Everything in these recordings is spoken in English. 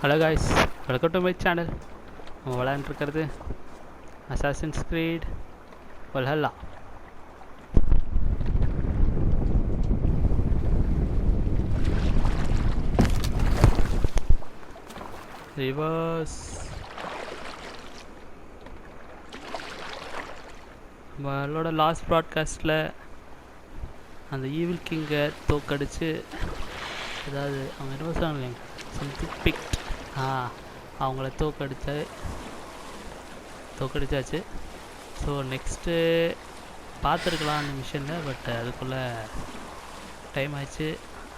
Hello guys, welcome to my channel. நம்ம விளையாண்டுருக்கிறது assassins greet Valhalla. Reverse. நம்மளோட last ப்ராட்காஸ்ட்டில் அந்த evil கிங்கை தோக்கடிச்சு, அதாவது அவங்க என்ன சொல்லுவாங்க இல்லைங்க, சம்திங் பிக்ட், அவங்கள தோக்கடிச்சாச்சு. ஸோ நெக்ஸ்ட்டு பார்த்துருக்கலாம் அந்த மிஷனில், பட் அதுக்குள்ளே டைம் ஆயிடுச்சு.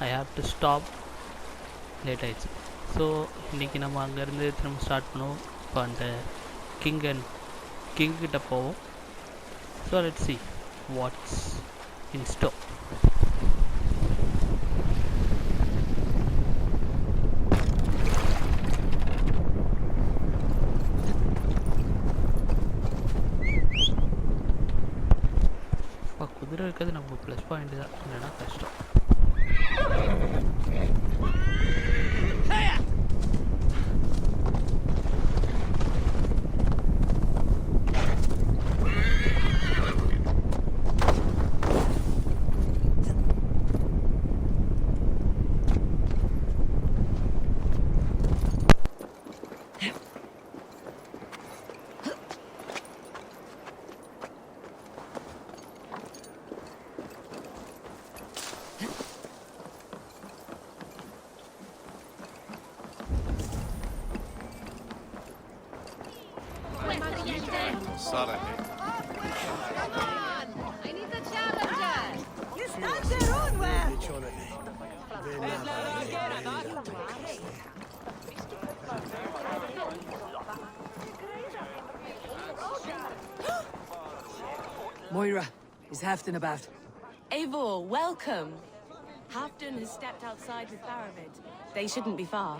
I have to stop, late ஆயிடுச்சு. ஸோ இன்றைக்கி நம்ம அங்கேருந்து திரும்ப ஸ்டார்ட் பண்ணுவோம். இப்போ அந்த கிங்கிட்ட போவோம். So let's see what's in store. குதிரை இருக்கிறது நமக்கு ப்ளஸ் பாயிண்ட் தான், இல்லைன்னா கஷ்டம். Sorry. Come on! I need the challenger! You stand your own way! Moira, is Hafton about? Eivor, welcome. Hafton has stepped outside with Baravid. They shouldn't be far.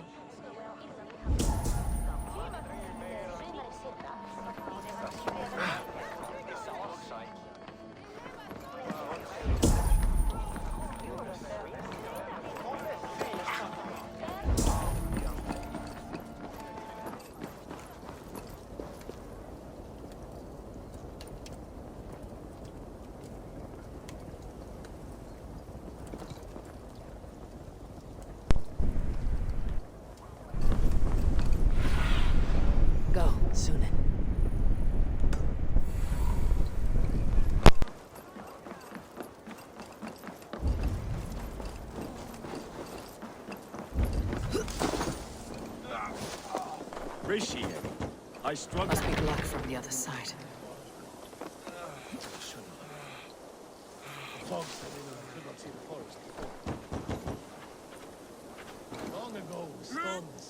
Go, Sunan. Appreciate it. I struggle. Must be blocked from the other side. Long ago, stones,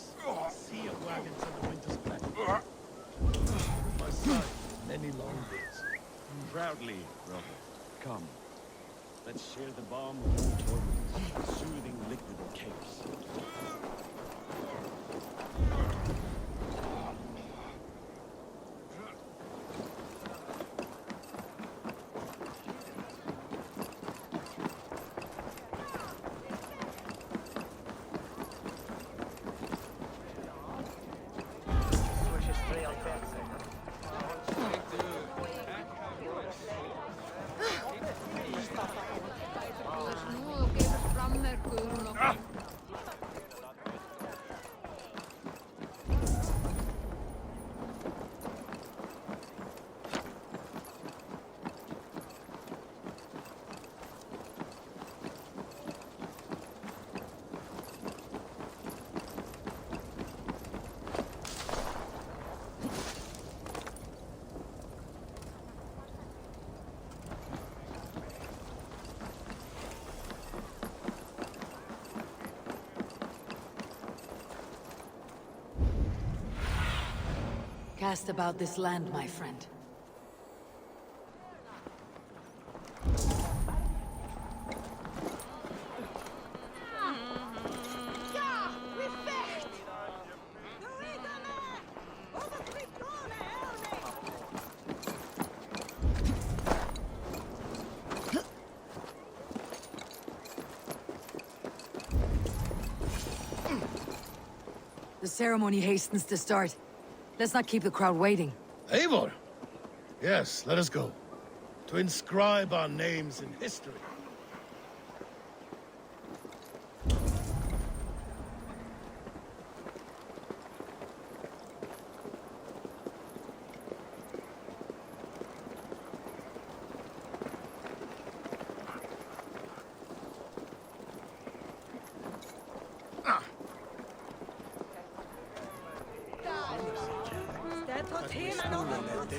sea of wagons in the winter's black. My son, many long days. Proudly, brother. Come. Let's share the balm of your torments, soothing liquid and chaos. Cast about this land, my friend. ceremony hastens to start. Let's not keep the crowd waiting. Eivor! Yes, let us go. To inscribe our names in history.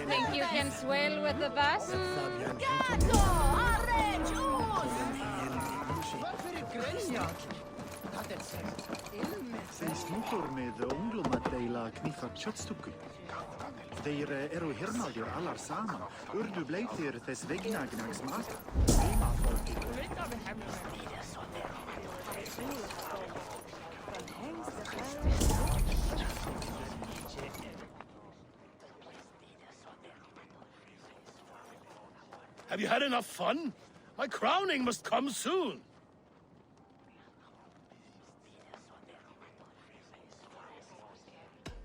Think you can swell with the bus? Þeir slútur með unglum að deila knifa kjötstúku. Þeir eru hirnaðir allar saman, urðu bleikir þess vegna gnags mat. Have you had enough fun? My crowning must come soon.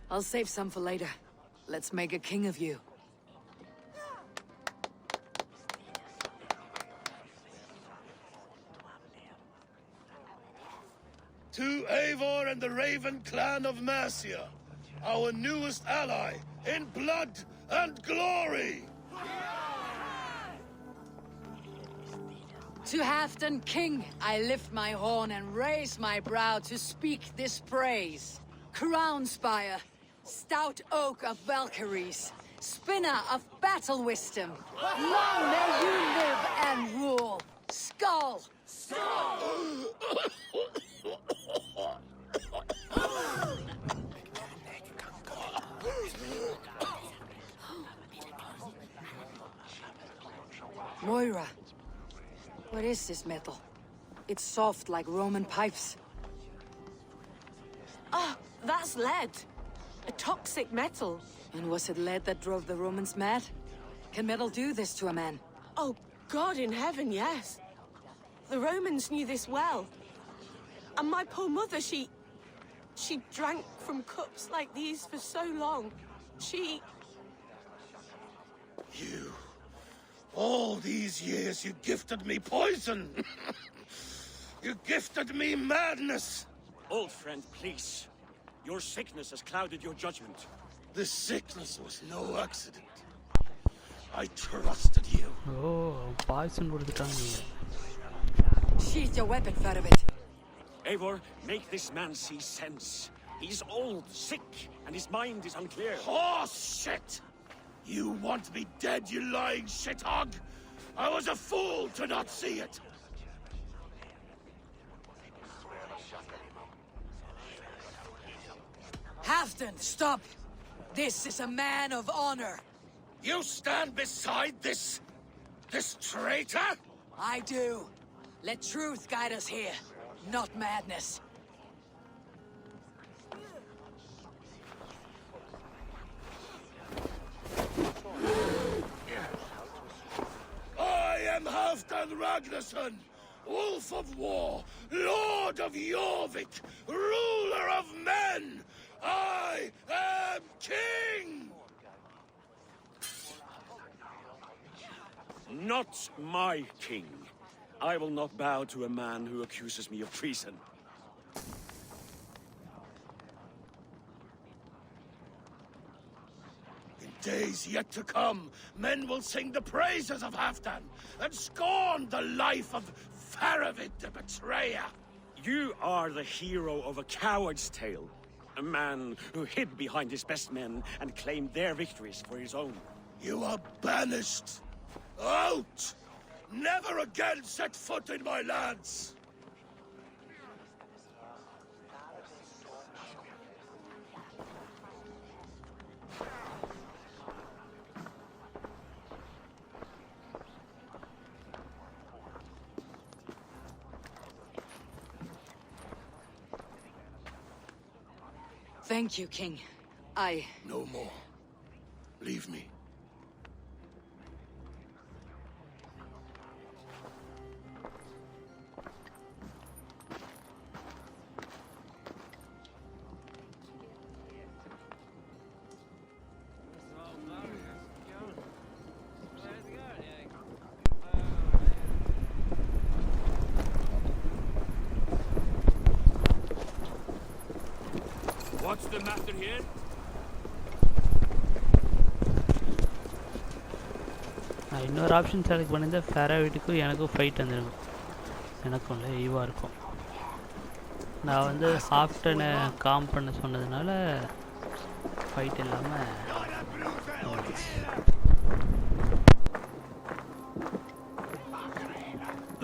I'll save some for later. Let's make a king of you. To Eivor and the Raven clan of Mercia, our newest ally in blood and glory! To Halfdan King, I lift my horn and raise my brow to speak this praise. Crown spire, stout oak of Valkyries, spinner of battle wisdom. Long may you live and rule. Skull! Moira, what is this metal? It's soft like Roman pipes. Ah, that's lead. A toxic metal. And was it lead that drove the Romans mad? Can metal do this to a man? Oh, God in heaven, yes. The Romans knew this well. And my poor mother, she drank from cups like these for so long. She... You... All these years you gifted me poison! You gifted me madness! Old friend, please. Your sickness has clouded your judgment. This sickness was no accident. I trusted you. Oh, poison கொடுத்துட்டாங்க. Sheath your weapon, Farabit. Eivor, make this man see sense. He's old, sick, and his mind is unclear. Horse shit! You want me dead, you lying shithog? I was a fool to not see it! Halfdan, stop! This is a man of honor. You stand beside this traitor? I do. Let truth guide us here, not madness. I am Halfdan Ragnarsson, Wolf of War, Lord of Jorvik, ruler of men! I am king! Not my king. I will not bow to a man who accuses me of treason. In days yet to come, men will sing the praises of Halfdan and scorn the life of Faravid the betrayer. You are the hero of a coward's tale. A man who hid behind his best men and claimed their victories for his own. You are banished. Out! Never again set foot in my lands! Thank you, King. No more. Leave me. What's the matter here? நான் இன்னொரு option select பண்ணியிருந்தேன், ஃபேராவிட்டுக்கும் எனக்கும் fight வந்துருக்கும். எனக்கும் இல்லை ஈவாக இருக்கும். நான் வந்து ஆஃப்டனை காம் பண்ண சொன்னதுனால ஃபைட் இல்லாமல்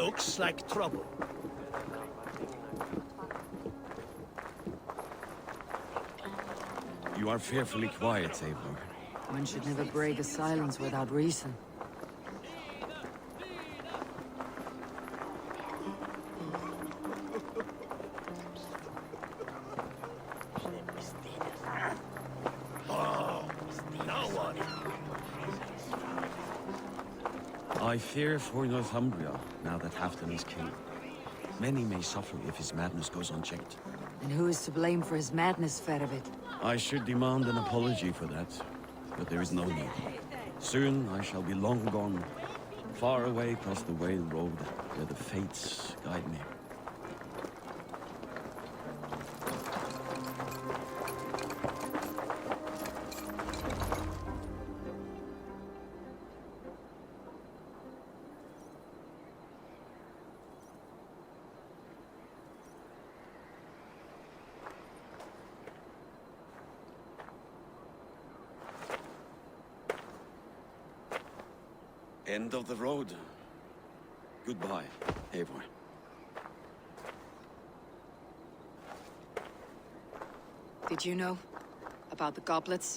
Looks like trouble. You are fearfully quiet, Eivor. One should never break a silence without reason. I fear for Northumbria, now that Halfdan is king. Many may suffer if his madness goes unchecked. And who is to blame for his madness, Feravid? I should demand an apology for that, but there is no need. Soon I shall be long gone, far away across the Whale Road, where the fates guide me. End of the road. Goodbye, Eivor. Did you know about the goblets?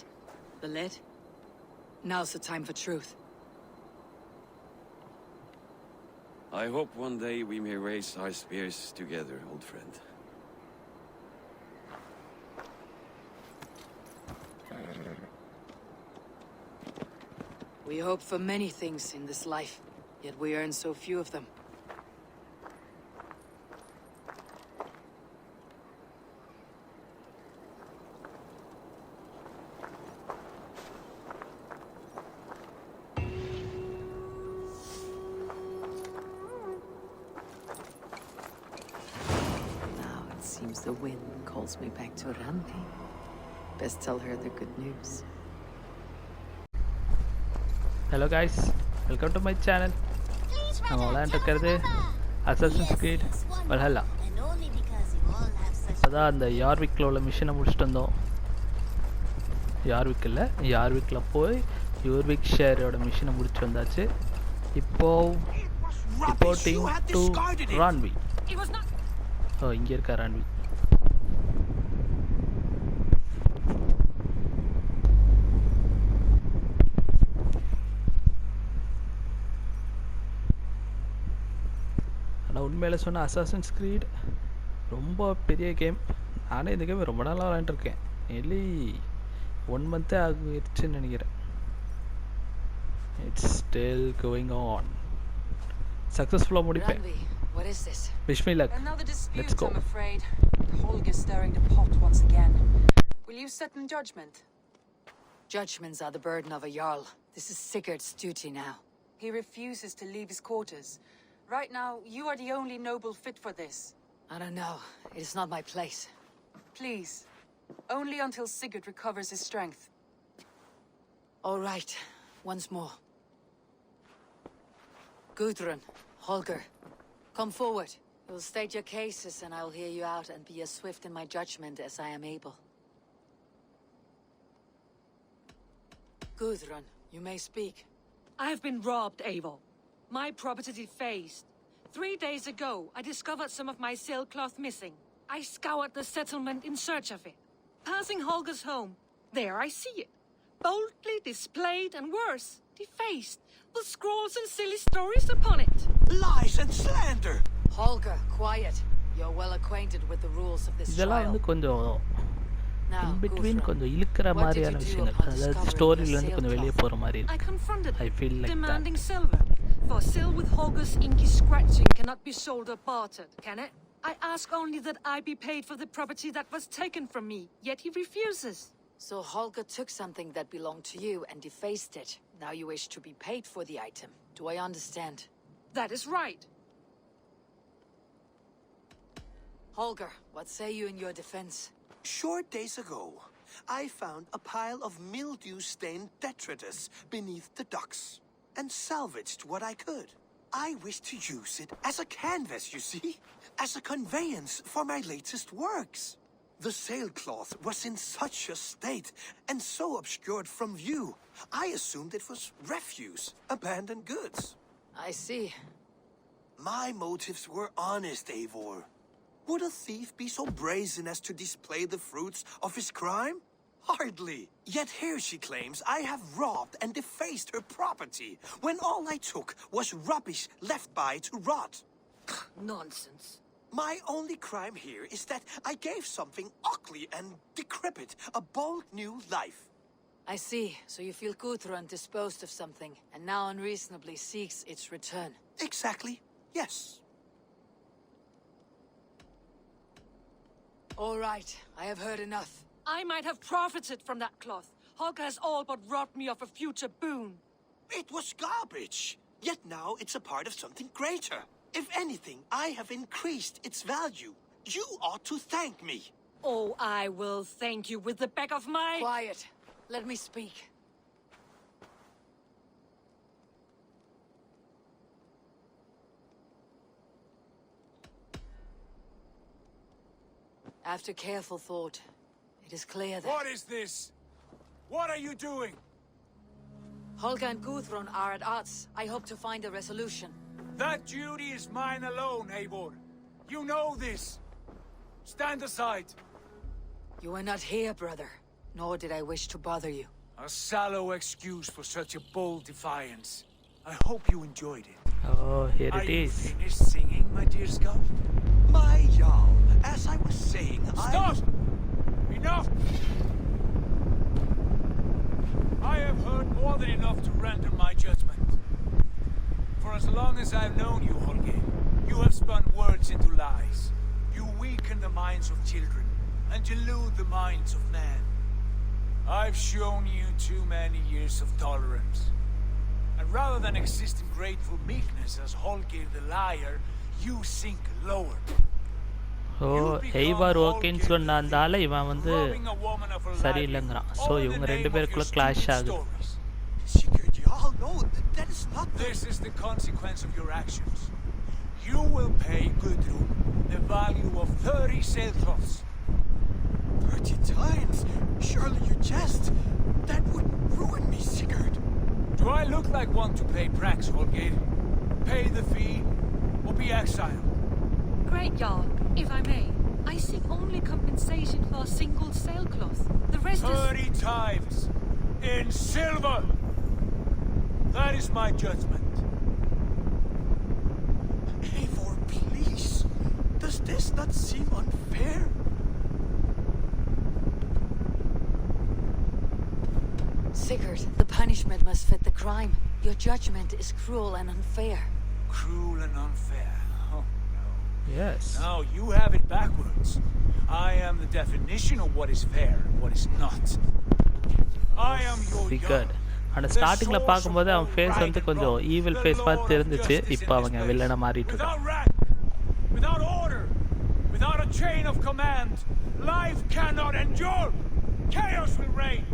The lid? Now's the time for truth. I hope one day we may raise our spears together, old friend. We hope for many things in this life, yet we earn so few of them. Now it seems the wind calls me back to Randi. Best tell her the good news. Hello guys, welcome to my channel. நம்ம விளையாண்டுருக்கிறது Assassin's Creed Valhalla. அதான் அந்த யார்விக்கில் உள்ள மிஷனை முடிச்சுட்டு வந்தோம். யார்விக்கில் போய் யூர்விக் ஷேரோட மிஷனை முடிச்சு வந்தாச்சு. இப்போ ரிப்போர்ட்டிங் டு ரான்வி. ஓ, இங்கே இருக்கா ரான்வி. உண்மையில சொன்ன Assassin's Creed ரொம்ப பெரிய கேம். நானே இந்த கேம் ரொம்ப நாளாக விளையாண்டுருக்கேன். எல்லி 1 month ஆகிடுச்சுன்னு நினைக்கிறேன். It's still going on. சக்ஸஸ்ஃபுல்லாக முடிப்பேன். What is this? Wish me luck. Another dispute, Let's go. I'm afraid. Holger stirring the pot once again. Will you set in judgment? Judgments are the burden of a Jarl. This is Sigurd's duty now. He refuses to leave his quarters. Right now, you are the only noble fit for this. I don't know. It is not my place. Please. Only until Sigurd recovers his strength. All right. Once more. Gudrun, Holger, come forward. You'll state your cases and I'll hear you out and be as swift in my judgment as I am able. Gudrun, you may speak. I have been robbed, Eivor. My property defaced. 3 days ago, I discovered some of my sailcloth missing. I scoured the settlement in search of it. Passing Holger's home, there I see it. Boldly displayed and worse, defaced, with scrawls and silly stories upon it. Lies and slander! Holger, quiet. You're well acquainted with the rules of this இதெல்லாம் trial. வந்து கொஞ்சம் Now, in between Gudrun, கொஞ்சம் இழுக்கிற what did மாதிரியான you do விஷயங்கள். upon அதாவது discovering ஸ்டோரியிலேருந்து the கொஞ்சம் வெளியே sailcloth? போகிற மாதிரி I இருக்கு. confronted I feel him, like demanding that. silver. For silver with Holger's inky scratching cannot be sold or bartered, can it? I ask only that I be paid for the property that was taken from me, yet he refuses. So Holger took something that belonged to you and defaced it. Now you wish to be paid for the item. Do I understand? That is right. Holger, what say you in your defense? Short days ago, I found a pile of mildew-stained detritus beneath the docks, and salvaged what I could. I wish to use it as a canvas, you see? As a conveyance for my latest works. The sailcloth was in such a state, and so obscured from view, I assumed it was refuse, abandoned goods. I see. My motives were honest, Eivor. Would a thief be so brazen as to display the fruits of his crime? Hardly. Yet here she claims I have robbed and defaced her property, when all I took was rubbish left by to rot. Nonsense. My only crime here is that I gave something ugly and decrepit a bold new life. I see. So you feel Gudrun disposed of something, and now unreasonably seeks its return. Exactly. Yes. All right. I have heard enough. I might have profited from that cloth. Holger has all but robbed me of a future boon. It was garbage. Yet now it's a part of something greater. If anything, I have increased its value. You ought to thank me. Oh, I will thank you with the back of my... Quiet. Let me speak. After careful thought, it is clear that... What is this? What are you doing? Holger and Gudrun are at odds. I hope to find a resolution. That duty is mine alone, Eivor. You know this. Stand aside. You were not here, brother. Nor did I wish to bother you. A sallow excuse for such a bold defiance. I hope you enjoyed it. Oh, here Are it you is. finished singing, my dear scout? My Jarl, as I was saying, Stop! Enough! I have heard more than enough to render my judgment. For as long as I've known you, Holger, you have spun words into lies. You weaken the minds of children, and delude the minds of men. I've shown you too many years of tolerance. And rather than exist in grateful meekness as Holger the liar, you sink lower. So எய்வார் ஓகேன்னு சொன்ன அந்த ஆளை இவன் வந்து சரியில்லைங்கிறான். So இவங்க ரெண்டு பேருக்குள்ள கிளாஷ் ஆகுது. This is the consequence of your actions. You will pay Gudrun the value of 30 sailcloths. 30 times? Surely you jest. That would ruin me, Sigurd. Do I look like one to pay pranks, Holger? Pay the fee, or be exiled? Great Jarl, if I may. I seek only compensation for a single sailcloth. The rest 30 times! In silver! That is my judgment. Eivor, please. Does this not seem unfair? Sigurd, the punishment must fit the crime. Your judgment is cruel and unfair. Cruel and unfair. Oh, no. Yes. Now you have it backwards. I am the definition of what is fair and what is not. I am your Sigurd. அந்த ஸ்டார்டிங்ல பாக்கும்போது அவன் face வந்து கொஞ்சம் evil face மாதிரி தெரிஞ்சிச்சு. இப்போ அவங்க வில்லனா மாறிட்டு இருக்கான். Without order, without a chain of command, life cannot endure. Chaos will reign.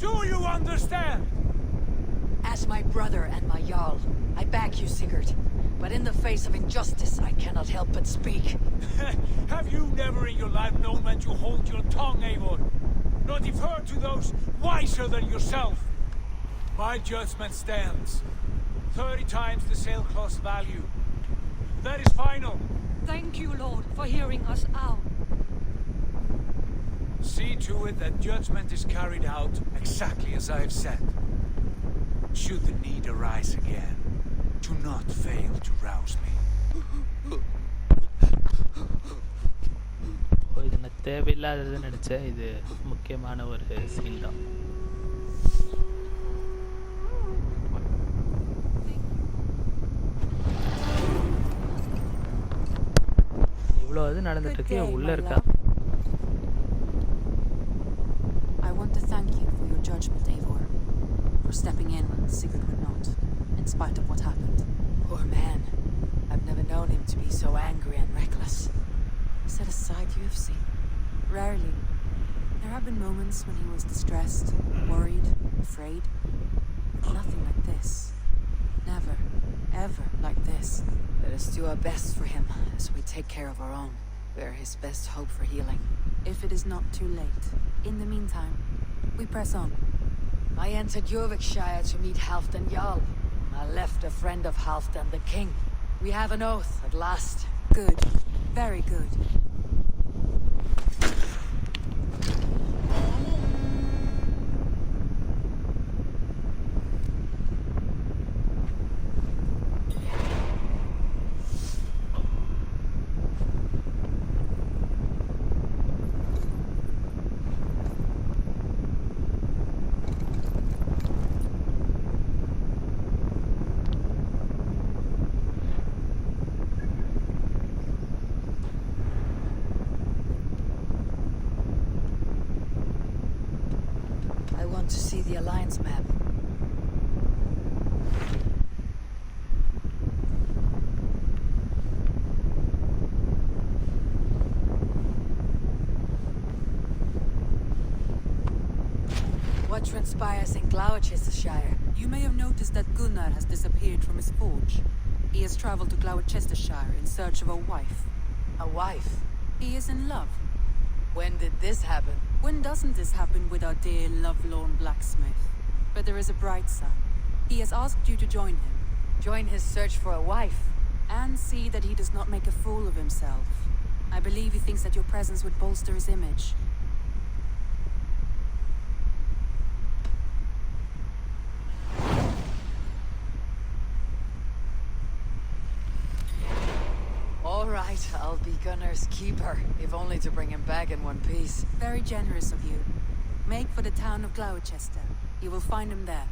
Do you understand? As my brother and my Jarl, I back you, Sigurd. But in the face of injustice, I cannot help but speak. Have you never in your life known when to hold your tongue, Eivor? Nor defer to those wiser than yourself? My judgment stands. 30 times the sailcloth's value. That is final. Thank you, Lord, for hearing us out. See to it that judgment is carried out exactly as I have said. Should the need arise again, do not fail to rouse me. இது நான் தேவையில்லாததுன்னு நினைச்சேன். இது முக்கியமான ஒரு scene தான். இவ்வளோ இது நடந்துட்டு இருக்கு. உள்ள இருக்கா? I want to thank you for your judgment, Eivor. For stepping in when Sigurd would not, in spite of what happened. Poor man. I've never known him to be so angry and reckless. Set aside you have seen. Rarely. There have been moments when he was distressed, worried, afraid. But nothing like this. Never, ever like this. Let us do our best for him as we take care of our own. We're his best hope for healing. If it is not too late. In the meantime, we press on. I entered Jorvikshire to meet Halfdan Jarl. I left a friend of Halfdan the king. We have an oath at last. Good. Very good. I want to see the Alliance map. What transpires in Gloucestershire? You may have noticed that Gunnar has disappeared from his forge. He has traveled to Gloucestershire in search of a wife. A wife? He is in love. When did this happen? When doesn't this happen with our dear lovelorn blacksmith? But there is a bright side. He has asked you to join him. Join his search for a wife? And see that he does not make a fool of himself. I believe he thinks that your presence would bolster his image. All right, I'll be Gunnar's keeper, if only to bring him back in one piece. Very generous of you. Make for the town of Gloucester. You will find him there.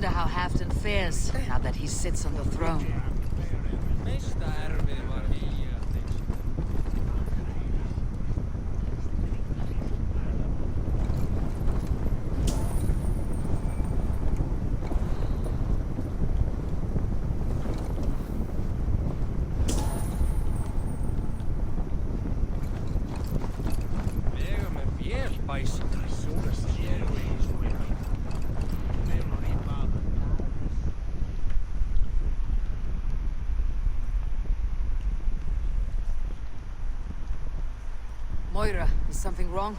wonder how Halfdan fares now that he sits on the throne. Moira, is something wrong?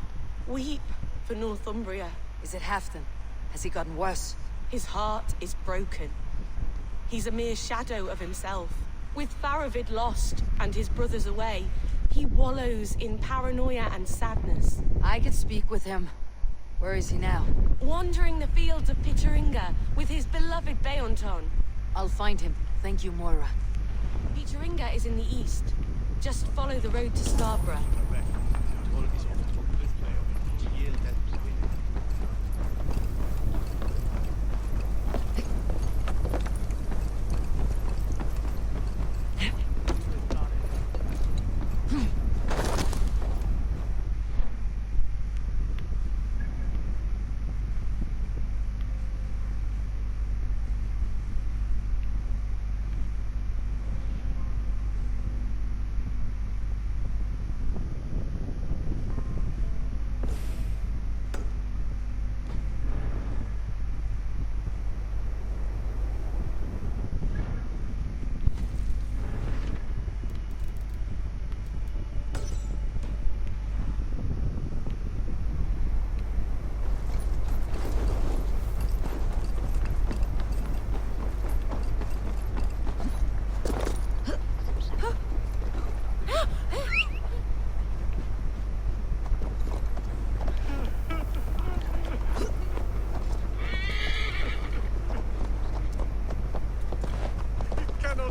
Weep for Northumbria. Is it Halfdan? Has he gotten worse? His heart is broken. He's a mere shadow of himself. With Faravid lost and his brothers away, he wallows in paranoia and sadness. I could speak with him. Where is he now? Wandering the fields of Pittaringa with his beloved Beonton. I'll find him. Thank you, Moira. Pittaringa is in the east. Just follow the road to Scarborough.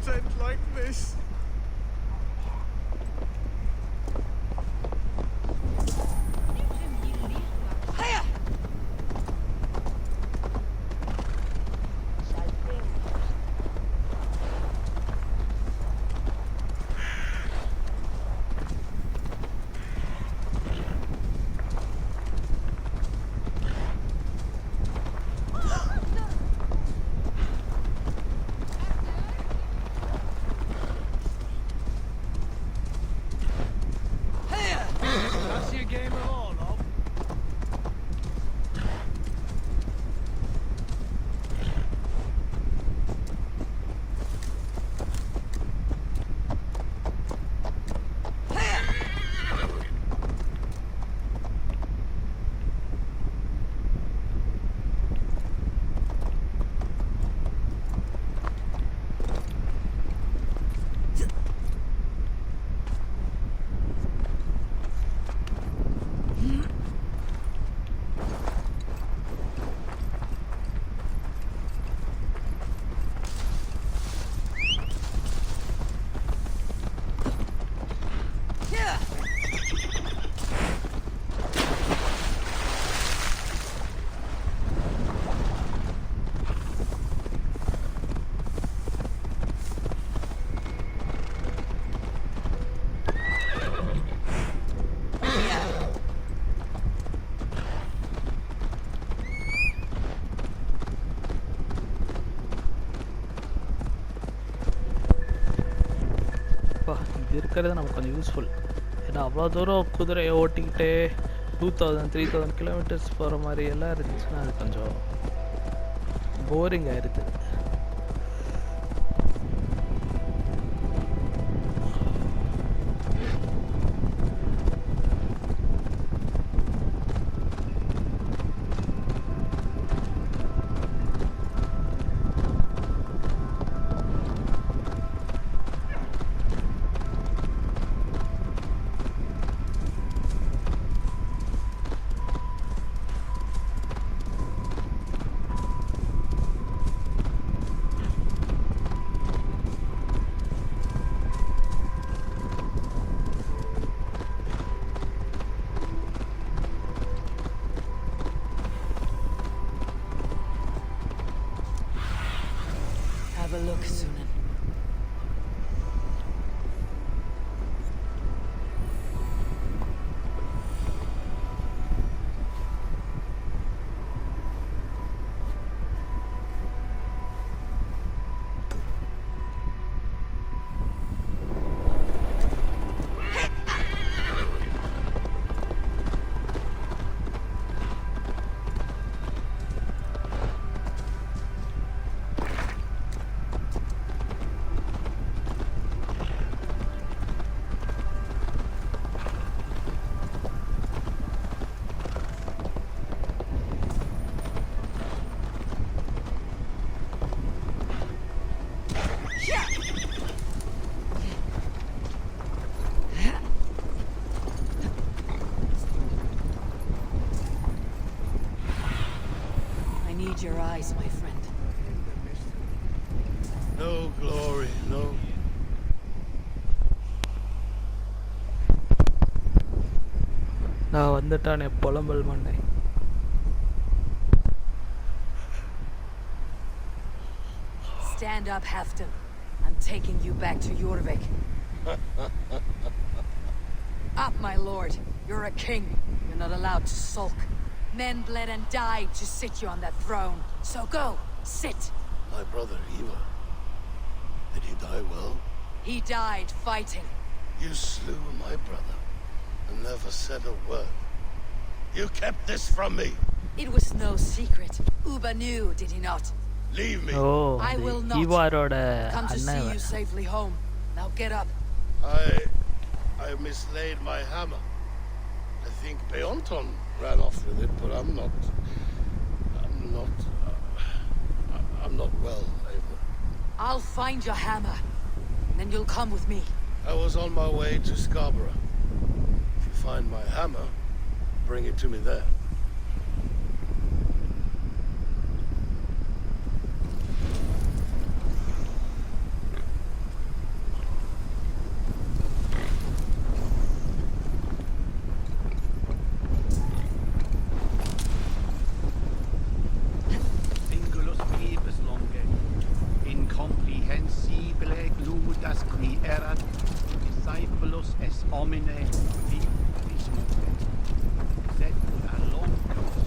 End like this. இருக்கிறது நமக்கு கொஞ்சம் useful. ஏன்னா அவ்வளோ தூரம் குதிரையை ஓட்டிக்கிட்டு 2000-3000 kilometres போகிற மாதிரி எல்லாம் இருந்துச்சுன்னா அது கொஞ்சம் போரிங் ஆயிடுது. sacrifice, my friend. No glory, no. நான் வந்துட்டானே புலம்பல் மண்ணை. Stand up, Halfdan. I'm taking you back to Jorvik. Up, my lord. You're a king. You're not allowed to sulk. Men bled and died to sit you on that throne. So go, sit. My brother, Ivar. Did he die well? He died fighting. You slew my brother and never said a word. You kept this from me. It was no secret. Uba knew, did he not? Leave me. Oh, I will not. Come to see you safely home. Now get up. I mislaid my hammer. I think Beonton ran off with it, but I'm not well, Eivor. I'll find your hammer. Then you'll come with me. I was on my way to Scarborough. If you find my hammer, bring it to me there. Incomprehensibile gludas qui erat discipulos es homine vismunt, sed allocus.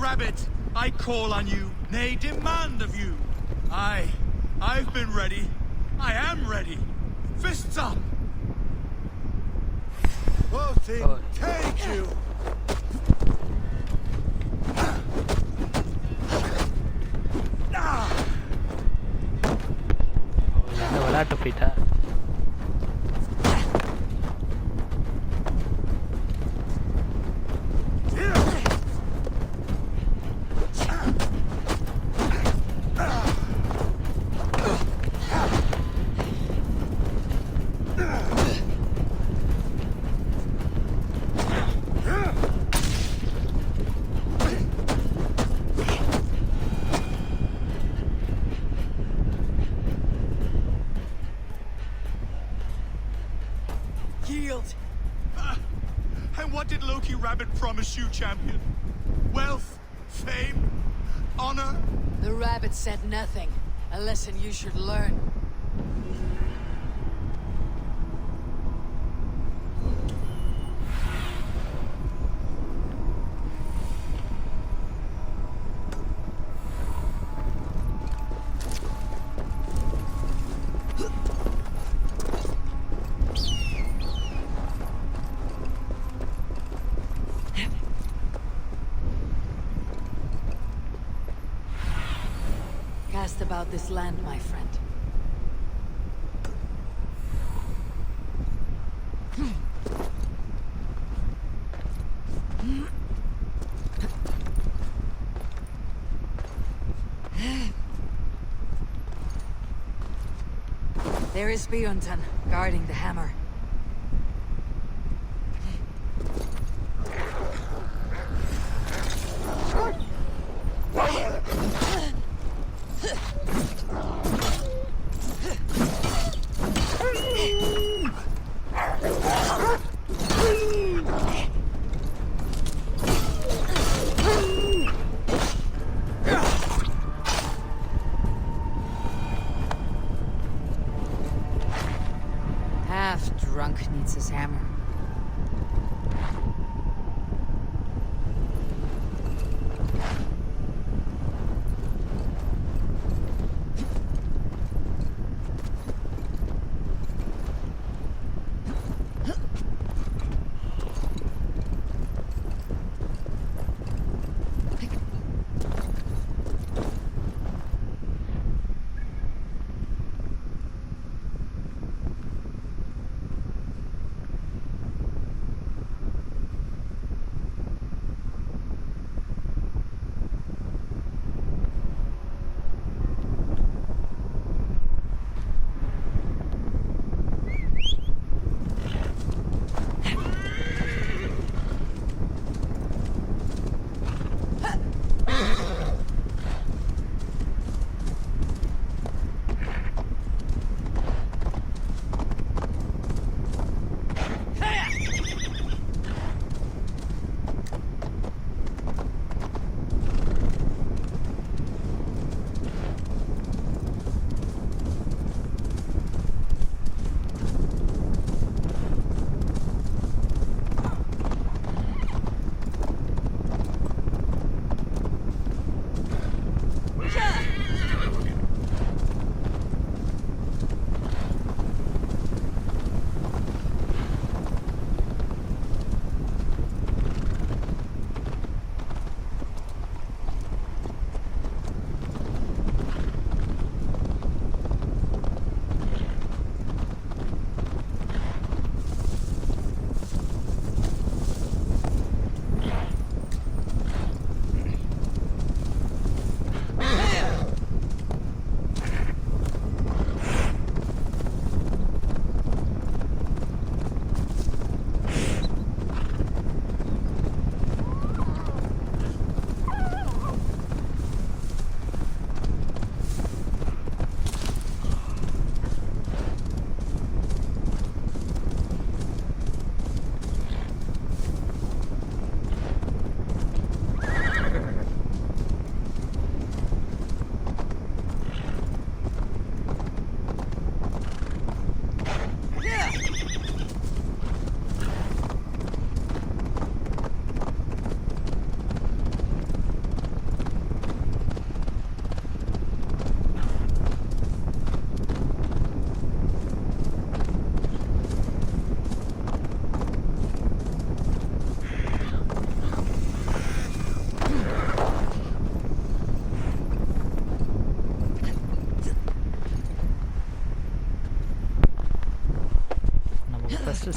Rabbit, I call on you, nay, demand of you. I've been ready. I am ready. Fists up. Bothing, take you. என்ன விளையாட்டு போயிட்டா. And what did Loki Rabbit promise you, champion? Wealth? Fame? Honor? The rabbit said nothing. A lesson you should learn. Cast about this land, my friend. There is Bjornton, guarding the hammer.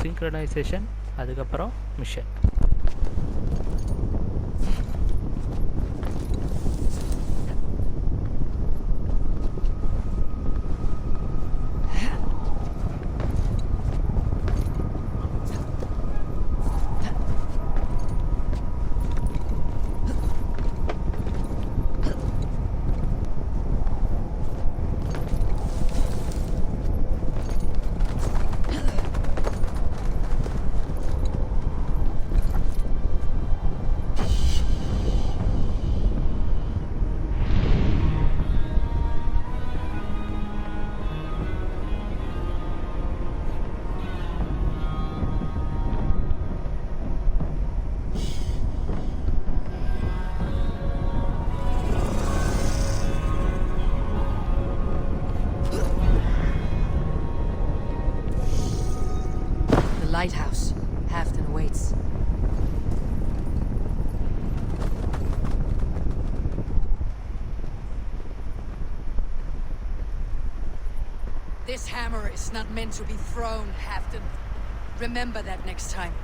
Synchronisation, அதுக்கப்புறம் mission. Lighthouse. Halfton awaits. This hammer is not meant to be thrown, Halfton. Remember that next time.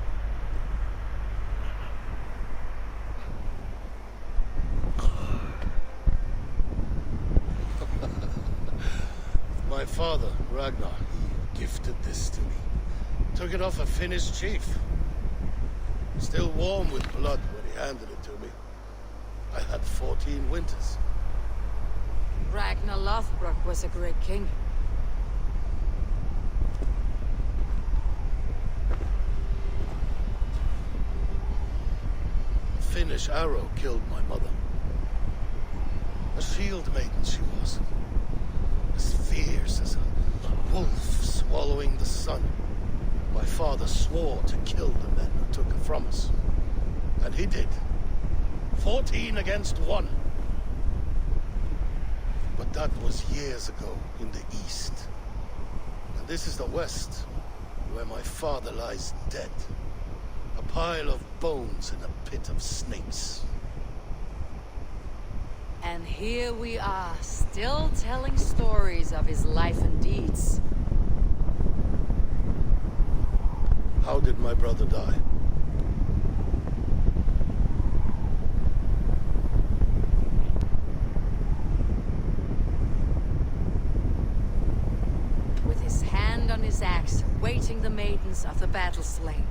My father, Ragnar, he gifted this to me. Took it off a Finnish chief. Still warm with blood when he handed it to me. I had 14 winters. Ragnar Lothbrok was a great king. A Finnish arrow killed my mother. A shield maiden she was. As fierce as a wolf swallowing the sun. My father swore to kill the men who took her from us. And he did. 14 against 1. But that was years ago in the east. And this is the west, where my father lies dead. A pile of bones in a pit of snakes. And here we are, still telling stories of his life and deeds. How did my brother die? With his hand on his axe, waiting the maidens of the battle slain.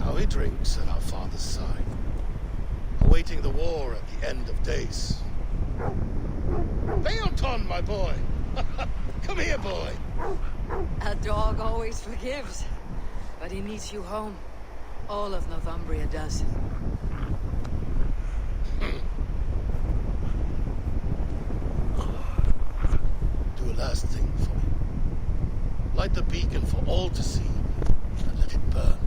How he drinks at our father's side. Awaiting the war at the end of days. Beoton, my boy! Come here, boy! A dog always forgives, but he needs you home. All of Northumbria does. Do a last thing for me. Light the beacon for all to see, and let it burn.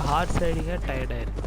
Horse ரைடிங்கே டயர்டாயிருக்கு.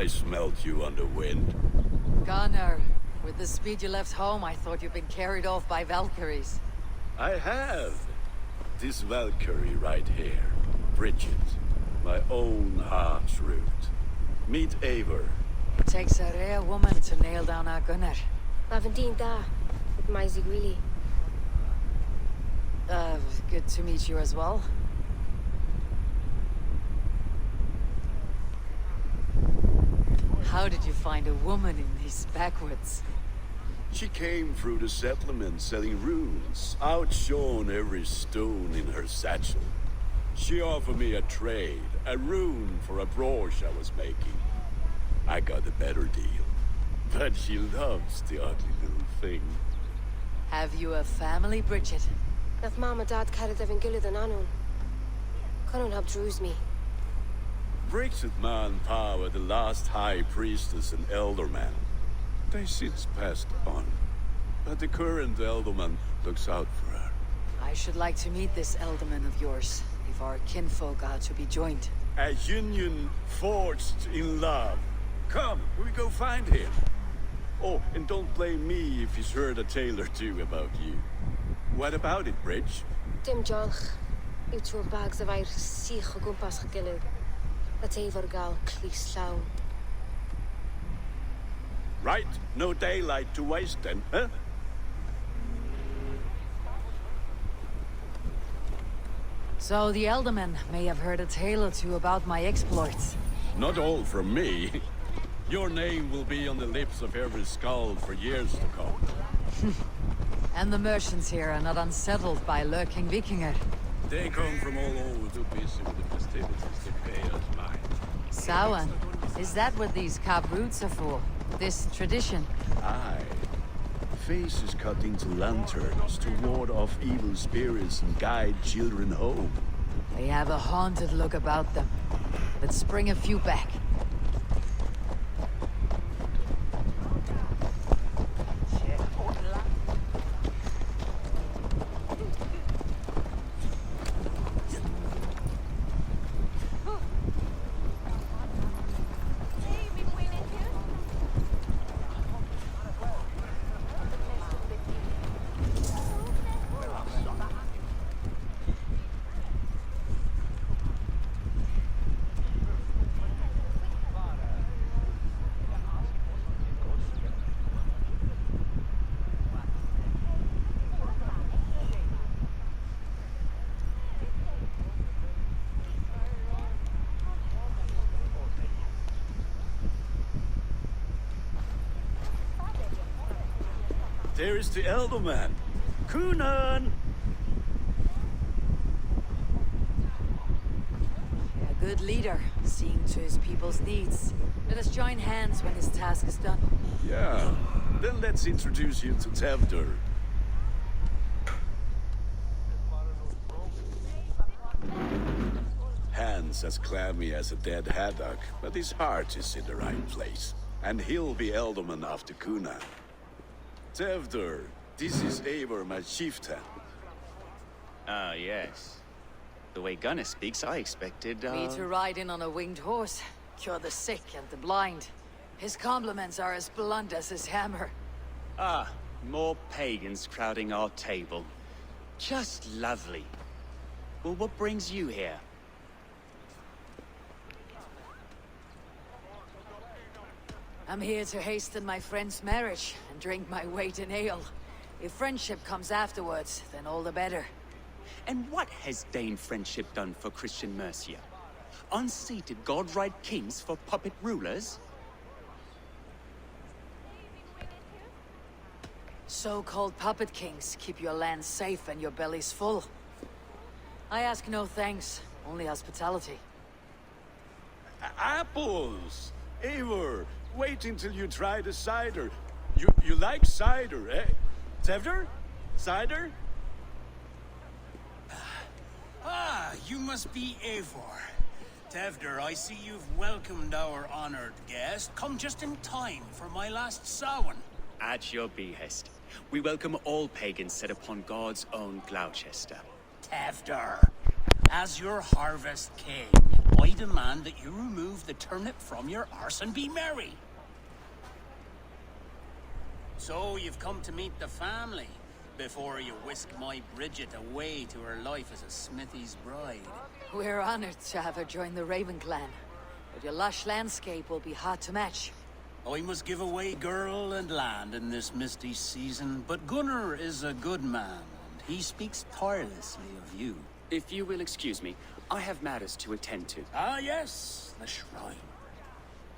I smelt you on the wind. Gunnar, with the speed you left home, I thought you'd been carried off by Valkyries. I have. This Valkyrie right here, Bridget, my own heart's root. Meet Eivor. It takes a rare woman to nail down our Gunnar. Lavendine da, with my Zigwili. Good to meet you as well. How did you find a woman in these backwoods? She came through the settlement selling runes, outshone every stone in her satchel. She offered me a trade, a rune for a brooch I was making. I got a better deal, but she loves the ugly little thing. Have you a family, Bridget? Nath Mom and Dad carried Evan Gillid and Anun. Couldn't have drews me. Bridget Manpower, the last high priestess and elderman. They since passed on, but the current elderman looks out for her. I should like to meet this elderman of yours, if our kinfolk are to be joined. A union forged in love. Come, we go find him. Oh, and don't blame me if he's heard a tale or two about you. What about it, Bridge? Dim Jolch. You two bags of air sich o gwmpas gegilid. Let Eivor gal clis llawn. Right, no daylight to waste then, huh? So the Elderman may have heard a tale or two about my exploits. Not all from me. Your name will be on the lips of every skald for years to come. And the merchants here are not unsettled by lurking Vikinger. They come from all over, too busy with the festivities to pay us mine. Sawan, is that what these carved roots are for? This tradition? Aye. Faces cut into lanterns to ward off evil spirits and guide children home. They have a haunted look about them. Let's bring a few back. there is the Elderman. Kunan! A good leader, seeing to his people's needs. Let us join hands when his task is done. Yeah. Then let's introduce you to Tevder. Hands as clammy as a dead haddock, but his heart is in the right place. And he'll be Elderman after Kuna. Tevder, this is Eivor, my chieftain. Ah, yes. The way Gunnar speaks, I expected, Me to ride in on a winged horse, cure the sick and the blind. His compliments are as blunt as his hammer. Ah, more pagans crowding our table. Just lovely. Well, what brings you here? I'm here to hasten my friend's marriage and drink my weight in ale. If friendship comes afterwards, then all the better. And what has Dane friendship done for Christian Mercia? Unseated god-right kings for puppet rulers? So-called puppet kings keep your lands safe and your bellies full. I ask no thanks, only hospitality. Apples! Eivor, wait until you try the cider. You like cider, eh? Tevder? Cider? Ah, you must be Eivor. Tevder, I see you've welcomed our honored guest. Come just in time for my last Samhain. At your behest. We welcome all pagans set upon God's own Gloucester. Tevder, as your harvest king, I demand that you remove the turnip from your arse and be merry. So you've come to meet the family before you whisk my Bridget away to her life as a smithy's bride. We're honored to have her join the Raven clan, but your lush landscape will be hard to match. I must give away girl and land in this misty season, but Gunnar is a good man, and he speaks tirelessly of you. If you will excuse me, I have matters to attend to. Ah, yes, the shrine.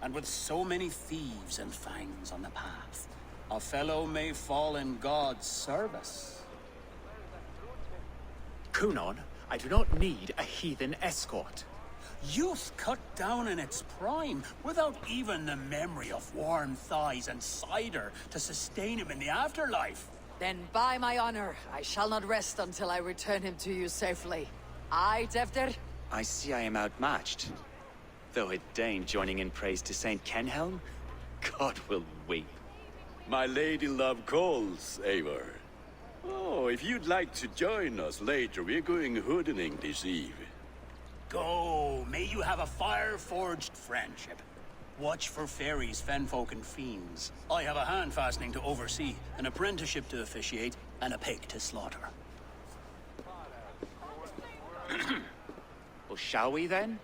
And with so many thieves and fangs on the path, a fellow may fall in God's service. Kunon, I do not need a heathen escort. Youth cut down in its prime, without even the memory of warm thighs and cider to sustain him in the afterlife. Then by my honor, I shall not rest until I return him to you safely. Aye, Tevder? I see I am outmatched. Though a Dane joining in praise to Saint Kenhelm, God will weep. My lady love calls, Eivor. Oh, if you'd like to join us later, we're going hoodening this eve. Go, may you have a fire-forged friendship. Watch for fairies, fenfolk, and fiends. I have a hand fastening to oversee, an apprenticeship to officiate, and a pig to slaughter. Well, shall we then?